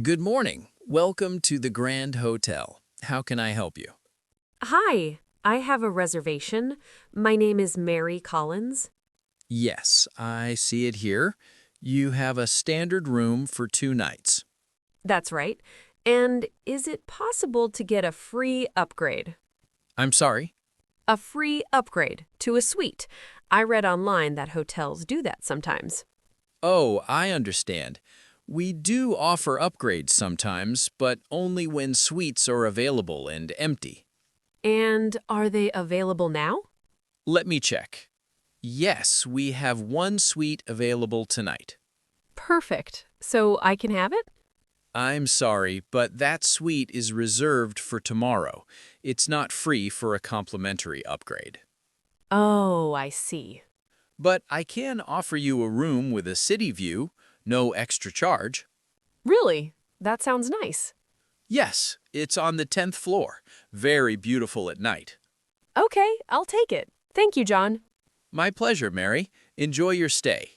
Good morning. Welcome to the Grand Hotel. How can I help you? Hi, I have a reservation. My name is Mary Collins. Yes, I see it here. You have a standard room for 2 nights. That's right. And is it possible to get a free upgrade? I'm sorry. A free upgrade to a suite. I read online that hotels do that sometimes. Oh, I understand. We do offer upgrades sometimes, but only when suites are available and empty. And are they available now? Let me check. Yes, we have one suite available tonight. Perfect. So I can have it? I'm sorry, but that suite is reserved for tomorrow. It's not free for a complimentary upgrade. Oh, I see. But I can offer you a room with a city view, no extra charge. Really? That sounds nice. Yes, it's on the 10th floor. Very beautiful at night. Okay, I'll take it. Thank you, John. My pleasure, Mary. Enjoy your stay.